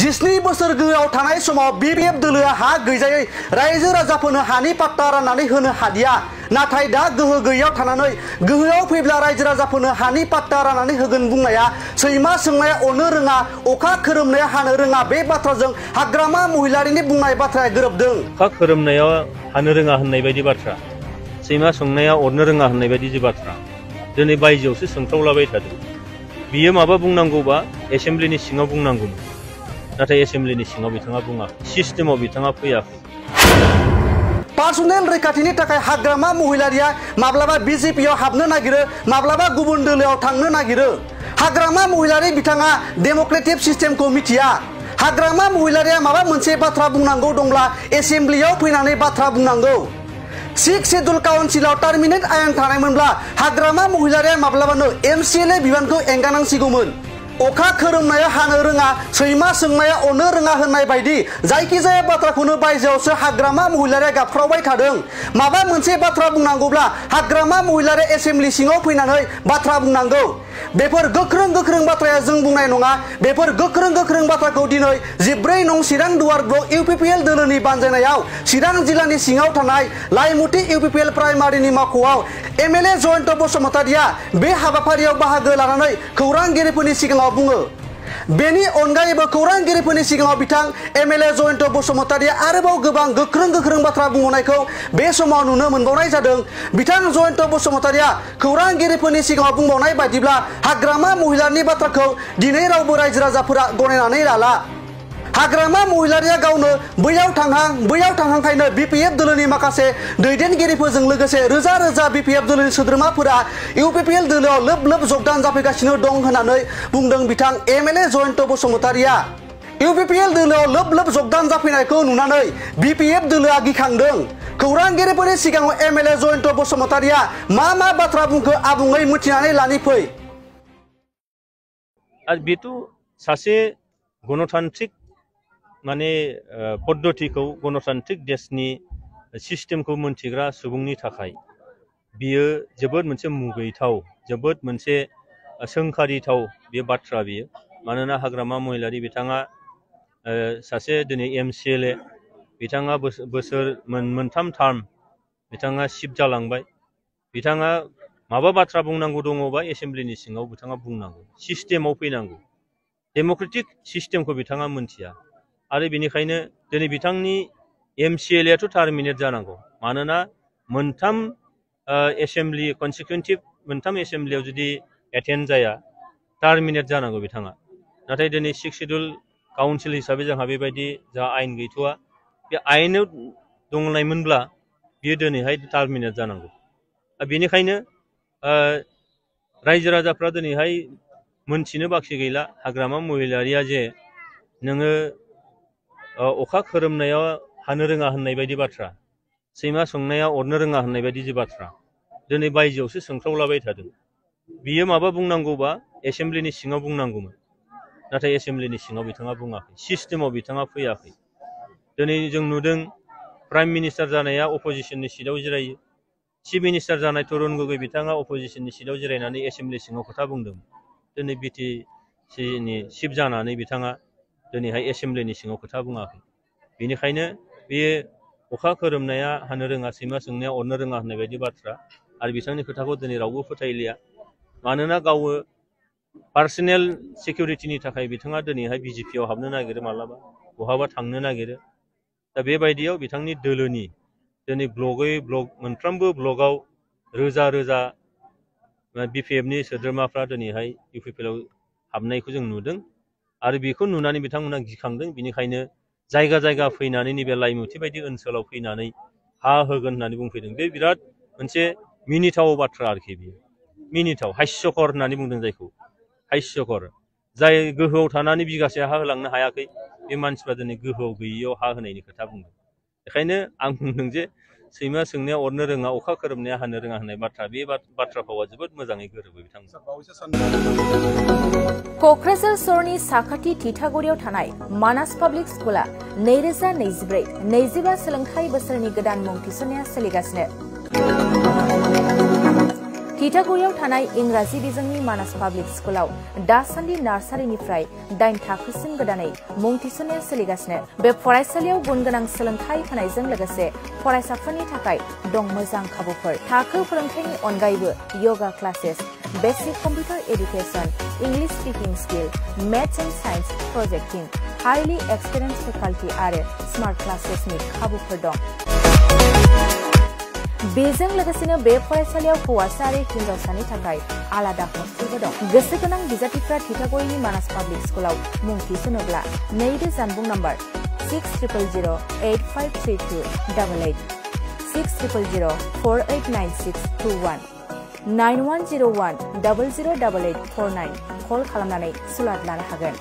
17 बोसोर गोआव थानाय समाव BPF दोलोआ हा गैजायै रायजो राजाफोरनो हानि पाट्टा राननानै होनो हादिया नाथाय दा गोहो गैयैयाव थानानै गोहोआव फैब्ला रायजो राजाफोरनो हानि पाट्टा राननानै होगोन बुंनाया सैमा सोंनाया अरनो रोङा अखा खोरोमनाया हानो रोङा बे बाथ्राजों हाग्रामा महिलारिनि बुंनाय बाथ्राया गोरोबदों। अखा खोरोमनाया हानो रोङा होननाय बायदि बाथ्रा सैमा सोंनाया अरनो रोङा होननाय बायदि जे बाथ्रा दिनै बायजोआवसो सोंख्रावलाबाय थादों। बियो माबा बुंनांगौबा एसेम्ब्लिनि सिङाव बुंनांगौमोन नाथाय एसेम्ब्लिनि सिङाव बिथाङा बुङाखै सिस्टेमाव बिथाङा फैयाखै। पार्सनेल रैखाथिनि थाखाय हाग्रामा महिलारिया माब्लाबा BJPआव हाबनो नागिरो माब्लाबा गुबुन दोलोआव थांनो नागिरो। हाग्रामा महिलारि बिथाङा डेमोक्रेटिक सिस्टेमखौ मिथिया। हाग्रामा महिलारिया माबा मोनसे बाथ्रा बुंनांगौ दंब्ला एसेम्ब्लियाव फैनानै बाथ्रा बुंनांगौ। 6 शेड्यूल काउन्सिलाव टार्मिनेट आयेन थानायमोनब्ला हाग्रामा महिलारिया माब्लाबानो MCLA बिबानखौ एंगारनांसिगौमोन। अखा खोरोमनाया हानो रोङा सैमा सोंनाया अरनो रोङा होननाय बायदि जायखिजाया बाथ्राखौनो बायजोआवसो हाग्रामा महिलारिया गाबख्रावबाय थादों। माबा मोनसे बाथ्रा बुंनांगौब्ला हाग्रामा महिलारिया एसेम्ब्लि सिङाव फैनानै बाथ्रा बुंनांगौ। बेफोर गोख्रों बाथ्राया जों बुंनाय नङा। बेफोर गोख्रों बाथ्राखौ दिनै 14 नं चिरां दुवार ब्लक UPPL दोलोनि बानजायनायाव चिरां जिल्लानि सिङाव थानाय लाइमुथि UPPL प्राइमारिनि मावख'आव MLA जयन्त बसुमतारिया बे हाबाफारियाव बाहागो लानानै खौरांगिरिफोरनि सिगाङाव बुङो। बेनि अनगायैबो खौरांगिरिफोरनि सिगाङाव बिथां MLA जयन्त बसुमतारिया आरोबाव गोबां गोख्रों बाथ्रा बुंनायखौ बे समाव नुनो मोनबावनाय जादों। बिथां जयन्त बसुमतारिया खौरांगिरिफोरनि सिगाङाव बुंबावनाय बायदिब्ला हाग्रामा महिलारिनि बाथ्राखौ दिनै रावबो रायजो राजाफोरा गनायनानै लाला। हाग्रामा महिलारिया गावनो बैयाव थांहांखायनो BPF दोलोनि माखासे दैदेनगिरिफोरजों लोगोसे रोजा BPF दोलोनि सोद्रोमाफोरा UPPL दोलोआव लोब जगदान जाफैगासिनो दं होननानै बुंदों बिथां MLA जयन्त बसुमतारिया। UPPL दोलोआव लोब जगदान जाफैनायखौ नुनानै BPF दोलोआ गिखांदों। खौरांगिरिफोरनि सिगाङाव MLA जयन्त बसुमतारिया मा बाथ्रा बुंखो आबुङै मिथिनानै लानि फै। आरो बेथ' सासे गणतान्त्रिक माने पद्धतिखौ गणतान्त्रिक देशनि सिस्टेमखौ मोनथिग्रा सुबुंनि थाखाय बियो जोबोद मोनसे मुगैथाव जोबोद मोनसे सोंखारिथाव बे बाथ्रा बियो। मानोना हाग्रामा महिलारि बिथाङा सासे दिनै MCLA बिथाङा बोसोर मोनथाम टार्म बिथाङा शिफ्ट जालांबाय। बिथाङा माबा बाथ्रा बुंनांगौ दङबा एसेम्ब्लिनि सिङाव बिथाङा बुंनांगौ सिस्टेमाव फैनांगौ। डेमोक्रेटिक सिस्टेमखौ बिथाङा मोनथिया आरो बेनिखायनो दिनै बिथांनि MCLAयाथ' टार्मिनेट जानांगौ। मानोना मोनथाम एसेम्ब्लि कनसिकुवेन्टिभ मोनथाम एसेम्ब्लियाव जुदि एटेन्ड जाया टार्मिनेट जानांगौ बिथाङा। नाथाय दिनै 6 शेड्यूल काउन्सिल हिसाबै जोंहा बेबायदि जोंहा आयेन गैथ'वा। बे आयेनाव दंनायमोनब्ला बियो दिनैहाय टार्मिनेट जानांगौ। बेनिखायनो रायजो राजाफ्रा दिनैहाय मोनथिनो बाखि गैला हाग्रामा महिलारिया जे नोङो अखा खोरोमनायाव हानो रोङा होननाय बायदि बाथ्रा सैमा सोंनाया अरनो रोङा होननाय बायदि जे बाथ्रा दिनै बायजोआवसो सोंख्रावलाबाय थादों। बियो माबा बुंनांगौबा एसेम्ब्लिनि सिङाव बुंनांगौमोन नाथाय एसेम्ब्लिनि सिङाव बिथाङा बुङाखै सिस्टेमाव बिथाङा फैयाखै। दिनै जों नुदों प्राइम मिनिस्टार जानाया अपोजिसननि सिटआव जिरायो। चिफ मिनिस्टार जानाय तरुण गगৈ बिथाङा अपोजिसननि सिटआव जिरायनानै एसेम्ब्लि सिङाव खोथा बुंदों। दिनै BTCनि चिफ जानानै बिथाङा दिनैहाय एसेम्ब्लिनि सिङाव खोथा बुङाखै। बेनिखायनो बे अखा खोरोमनाया हानो रोङा सैमा सोंनाया अरनो रोङा होननाय बायदि बाथ्रा आरो बिथांनि खोथाखौ दिनै रावबो फोथायलिया। मानोना गावो पार्सनेल सिकिउरिटिनि थाखाय बिथाङा दिनैहाय BJPआव हाबनो नागिरो मालाबा बहाबा थांनो नागिरो। दा बेबायदियाव बिथांनि दोलोनि दिनै ब्लक मोनफ्रोमबो ब्लकआव रोजा BPFनि सोद्रोमाफ्रा दिनैहाय UPPLआव हाबनायखौ जों नुदों आरो बेखौ नुनानै बिथांमोना गिखांदों। बिनिखायनो जायगा फैनानै नैबे लाइमुथि बायदि ओनसोलाव फैनानै हा होगोन होननानै बुंफैदों। बे बिराद मोनसे मिनिथाव बाथ्रा आरोखि बियो मिनिथाव हास्यकर होननानै बुंदों जायखौ हास्यकर। जाय गोहोआव थानानै बिगासे हा होलांनो हायाखै बे मानसिफ्रा दिनै गोहोआव गैयैयाव हा होनायनि खोथा बुंदों। बेखायनो आं बुंदों जे सैमा सोंनाया अरनो रोङा अखा खोरोमनाया हानो रोङा होननाय बाथ्रा बे बाथ्रा फावा जोबोद मोजाङै गोरोबो बिथांमोन। क'क्राझार सहरनि साखाथि थिथागुरियाव थानाय मानास पाब्लिक स्कुला 2024-25 सोलोंथाइ बोसोरनि गोदान मुं थिसननाया सोलिगासिनो। टिटागुरियाव थानाय इंराजि बिजोंनि मानास पाब्लिक स्कुलाव दासान्दि नार्सारिनिफ्राय 8 थाखोसिम गोदानै मुं थिसननाया सोलिगासिनो। बे फरायसालियाव गुन गोनां सोलोंथाइ होनायजों लोगोसे फरायसाफोरनि थाखाय दं मोजां खाबुफोर। थाखो फोरोंथायनि अनगायैबो yoga classes, basic computer education, English speaking skill, maths and science projecting, highly experience faculty आरो स्मार्ट क्लासेसनि खाबुफोर दं। बेजों लोगोसेनो बे फरायसालियाव हौवासा आरो हिन्जावसानि थाखाय आलादा हस्टेलबो दं। गोसो गोनां बिजाथिफ्रा टिटागुरिनि मानास पाब्लिक स्कुलाव मुं थिसनोब्ला नैबे जानबुं नम्बर 6000853288 6000489621 9101008849 कल खालामनानै सुलाद लानो हागोन।